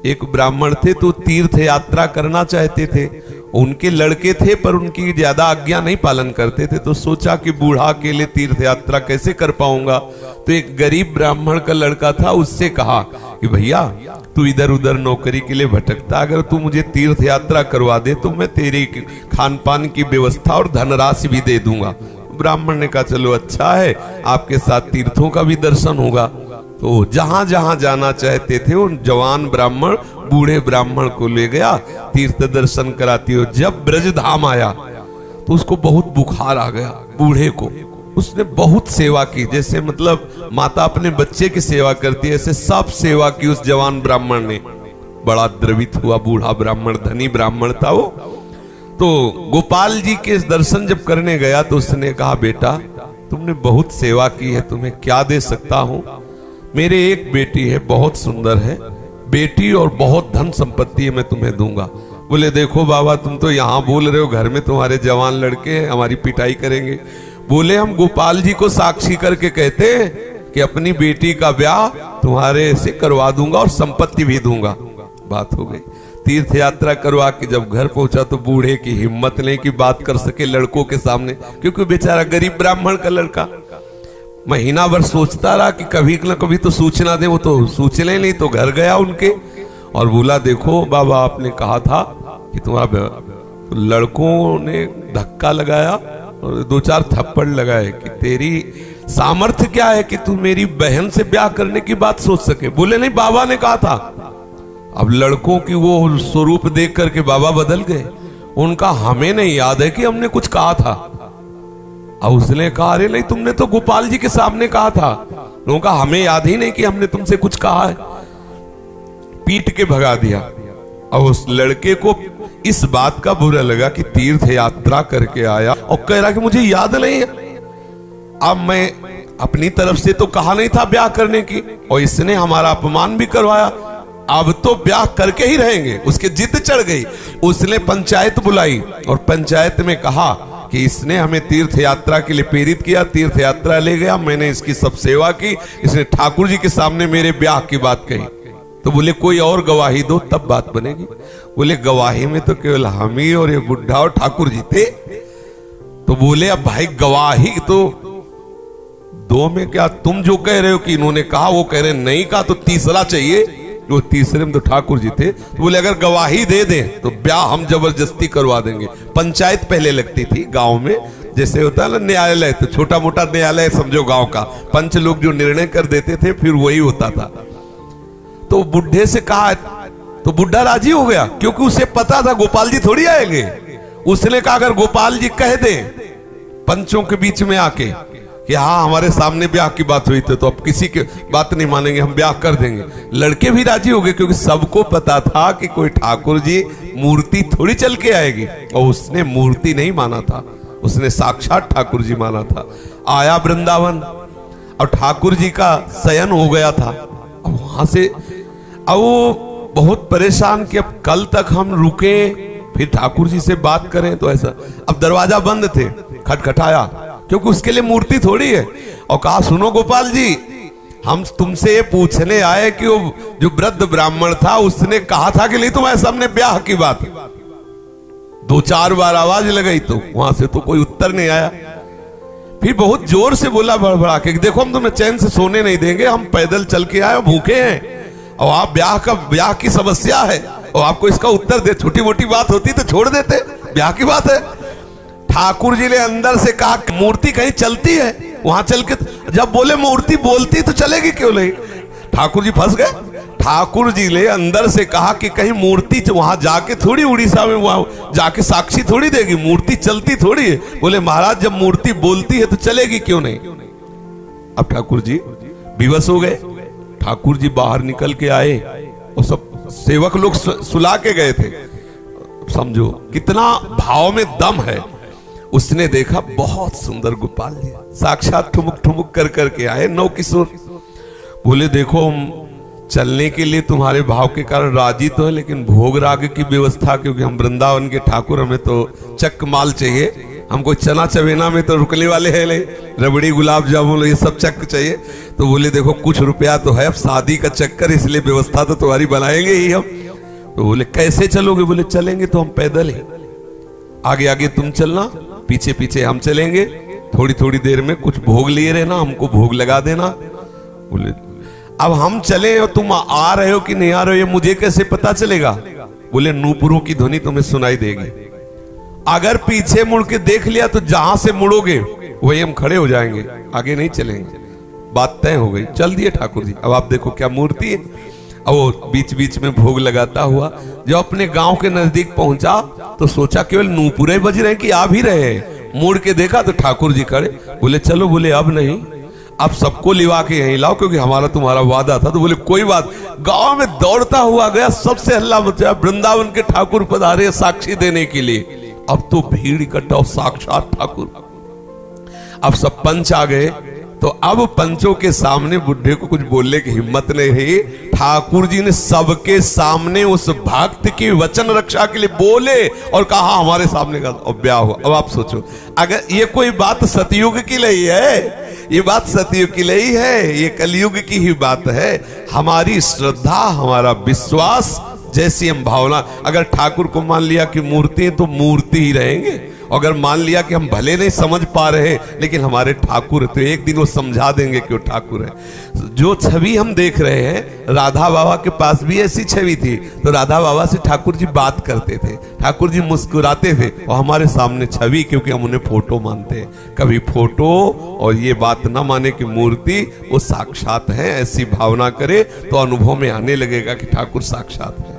एक ब्राह्मण थे तो तीर्थ यात्रा करना चाहते थे, उनके लड़के थे पर उनकी ज्यादा आज्ञा नहीं पालन करते थे, तो सोचा कि बूढ़ा के लिए तीर्थ यात्रा कैसे कर पाऊंगा। तो एक गरीब ब्राह्मण का लड़का था, उससे कहा कि भैया तू इधर उधर नौकरी के लिए भटकता, अगर तू मुझे तीर्थ यात्रा करवा दे तो मैं तेरी खान पान की व्यवस्था और धनराशि भी दे दूंगा। ब्राह्मण ने कहा चलो अच्छा है, आपके साथ तीर्थों का भी दर्शन होगा। तो जहां जहां जाना चाहते थे उन जवान ब्राह्मण बूढ़े ब्राह्मण को ले गया, तीर्थ दर्शन कराती हो। जब ब्रजधाम आया तो उसको बहुत बुखार आ गया बूढ़े को। उसने बहुत सेवा की, जैसे मतलब माता अपने बच्चे की सेवा करती है, ऐसे सब सेवा की उस जवान ब्राह्मण ने। बड़ा द्रवित हुआ बूढ़ा ब्राह्मण, धनी ब्राह्मण था वो। तो गोपाल जी के दर्शन जब करने गया तो उसने कहा बेटा तुमने बहुत सेवा की है, तुम्हें क्या दे सकता हूं? मेरे एक बेटी है, बहुत सुंदर है बेटी और बहुत धन संपत्ति है, मैं तुम्हें दूंगा। बोले देखो बाबा तुम तो यहाँ बोल रहे हो, घर में तुम्हारे जवान लड़के हैं, हमारी पिटाई करेंगे। बोले हम गोपाल जी को साक्षी करके कहते हैं कि अपनी बेटी का ब्याह तुम्हारे से करवा दूंगा और संपत्ति भी दूंगा। बात हो गई। तीर्थ यात्रा करवा के जब घर पहुंचा तो बूढ़े की हिम्मत नहीं कि बात कर सके लड़कों के सामने, क्योंकि बेचारा गरीब ब्राह्मण का लड़का। महीना भर सोचता रहा कि कभी न कभी तो सूचना दे, वो तो सूचने नहीं। तो घर गया उनके और बोला देखो बाबा आपने कहा था कि तुम्हारा, तो लड़कों ने धक्का लगाया और 2-4 थप्पड़ लगाए कि तेरी सामर्थ्य क्या है कि तू मेरी बहन से ब्याह करने की बात सोच सके। बोले नहीं बाबा ने कहा था। अब लड़कों की वो स्वरूप देख करके बाबा बदल गए। उनका हमें नहीं याद है कि हमने कुछ कहा था। अब उसने कहा अरे नहीं तुमने तो गोपाल जी के सामने कहा था। लोगों का हमें याद ही नहीं कि हमने तुमसे कुछ कहा है। पीट के भगा दिया। अब उस लड़के को इस बात का बुरा लगा कि तीर्थ यात्रा करके आया और कह रहा कि मुझे याद नहीं है। अब मैं अपनी तरफ से तो कहा नहीं था ब्याह करने की, और इसने हमारा अपमान भी करवाया, अब तो ब्याह करके ही रहेंगे। उसके जिद चढ़ गई। उसने पंचायत बुलाई और पंचायत में कहा कि इसने हमें तीर्थ यात्रा के लिए प्रेरित किया, तीर्थ यात्रा ले गया, मैंने इसकी सब सेवा की, इसने ठाकुर जी के सामने मेरे ब्याह की बात कही। तो बोले कोई और गवाही दो तब बात बनेगी। बोले गवाही में तो केवल हम ही और ये बुढ़ा और ठाकुर जी थे। तो बोले अब भाई गवाही तो दो में क्या, तुम जो कह रहे हो कि इन्होंने कहा वो कह रहे नहीं कहा, तो तीसरा चाहिए। वो तीसरे में तो ठाकुर जी थे। तो बोले अगर गवाही दे दें तो ब्याह हम जबरदस्ती करवा देंगे। पंचायत पहले लगती थी गांव में, जैसे होता है ना न्यायालय, तो छोटा मोटा न्यायालय समझो गांव का। पंच लोग जो निर्णय कर देते थे फिर वही होता था। तो बुढ़े से कहा तो बुढ़ा राजी हो गया, क्योंकि उसे पता था गोपाल जी थोड़ी आएंगे। उसने कहा अगर गोपाल जी कह दे पंचों के बीच में आके कि हाँ हमारे सामने ब्याह की बात हुई थी, तो अब किसी की बात नहीं मानेंगे, हम ब्याह कर देंगे। लड़के भी राजी हो गए, क्योंकि सबको पता था कि कोई ठाकुर जी मूर्ति थोड़ी चल के आएगी। और उसने मूर्ति नहीं माना था, उसने साक्षात ठाकुर जी माना था। आया वृंदावन और ठाकुर जी का शयन हो गया था। अब वहां से अब वो बहुत परेशान कि अब कल तक हम रुके फिर ठाकुर जी से बात करें, तो ऐसा। अब दरवाजा बंद थे, खटखटाया, क्योंकि उसके लिए मूर्ति थोड़ी है। और कहा सुनो गोपाल जी, हम तुमसे ये पूछने आए कि वो जो वृद्ध ब्राह्मण था उसने कहा था कि नहीं तुम्हारे सामने ब्याह की बात। 2-4 बार आवाज लगाई तो वहां से तो कोई उत्तर नहीं आया। फिर बहुत जोर से बोला भड़बड़ा के, देखो हम तुम्हें चैन से सोने नहीं देंगे, हम पैदल चल के आए, भूखे हैं, और आप ब्याह की समस्या है और आपको इसका उत्तर दे। छोटी मोटी बात होती तो छोड़ देते, ब्याह की बात है। ठाकुर जी ने अंदर से कहा मूर्ति कहीं चलती है, वहां चल के जब बोले मूर्ति बोलती तो चलेगी क्यों नहीं। ठाकुर जी फंस गए। ठाकुर जी ने अंदर से कहा कि कहीं मूर्ति वहां जाके थोड़ी उड़ीसा में वहां जाके साक्षी थोड़ी देगी, मूर्ति चलती थोड़ी है। बोले महाराज जब मूर्ति बोलती है तो चलेगी क्यों नहीं। अब ठाकुर जी विवश हो गए। ठाकुर जी बाहर निकल के आए और सब सेवक लोग सुला के गए थे। समझो कितना भाव में दम है। उसने देखा बहुत सुंदर गोपाल जी साक्षात ठुमुक ठुमुक कर करके आए, नौ किशोर। बोले देखो हम चलने के लिए तुम्हारे भाव के कारण राजी तो है, लेकिन भोग राग की व्यवस्था, क्योंकि हम वृंदावन के ठाकुर, हमें तो चक माल चाहिए, हमको चना चवेना में तो रुकने वाले हैं नहीं, रबड़ी गुलाब जामुन ये सब चक्कर चाहिए। तो बोले देखो कुछ रुपया तो है, अब शादी का चक्कर, इसलिए व्यवस्था तो तुम्हारी बनाएंगे ही हम। तो बोले कैसे चलोगे? बोले चलेंगे तो हम पैदल ही, आगे आगे तुम चलना, पीछे पीछे हम चलेंगे, थोड़ी थोड़ी देर में कुछ भोग लिए रहना, हमको भोग लगा देना। बोले अब हम चले और तुम आ रहे हो कि नहीं आ रहे हो ये मुझे कैसे पता चलेगा? बोले नूपुरों की ध्वनि तुम्हें सुनाई देगी, अगर पीछे मुड़ के देख लिया तो जहां से मुड़ोगे वही हम खड़े हो जाएंगे, आगे नहीं चलेंगे। बात तय हो गई, चल दिए ठाकुर जी। अब आप देखो क्या मूर्ति है। अब वो बीच बीच में भोग लगाता हुआ जब अपने गांव के नजदीक पहुंचा तो सोचा केवल नूपुरे बज रहे कि आ भी रहे हैं। मुड़ के देखा तो ठाकुर जी खड़े। बोले चलो, बोले अब नहीं, अब सबको लिवा के यहीं लाओ क्योंकि हमारा तुम्हारा वादा था। तो बोले कोई बात। गांव में दौड़ता हुआ गया, सबसे हल्ला मचा, वृंदावन के ठाकुर पधारे साक्षी देने के लिए। अब तो भीड़ इकट्ठा, साक्षात ठाकुर। अब सब पंच आ गए, तो अब पंचों के सामने बुढ़े को कुछ बोलने की हिम्मत नहीं रही। ठाकुर जी ने सबके सामने उस भक्त की वचन रक्षा के लिए बोले और कहा हमारे सामने का ब्याह हुआ। अब आप सोचो, अगर ये कोई बात सतयुग की नहीं है, ये बात सतयुग की नहीं है, ये कलयुग की ही बात है। हमारी श्रद्धा, हमारा विश्वास, जैसी हम भावना, अगर ठाकुर को मान लिया कि मूर्ति है तो मूर्ति ही रहेंगे, अगर मान लिया कि हम भले नहीं समझ पा रहे लेकिन हमारे ठाकुर है तो एक दिन वो समझा देंगे कि वो ठाकुर है। जो छवि हम देख रहे हैं, राधा बाबा के पास भी ऐसी छवि थी, तो राधा बाबा से ठाकुर जी बात करते थे, ठाकुर जी मुस्कुराते थे, और हमारे सामने छवि, क्योंकि हम उन्हें फोटो मानते हैं। कभी फोटो और ये बात ना माने कि मूर्ति वो साक्षात है, ऐसी भावना करे तो अनुभव में आने लगेगा कि ठाकुर साक्षात है।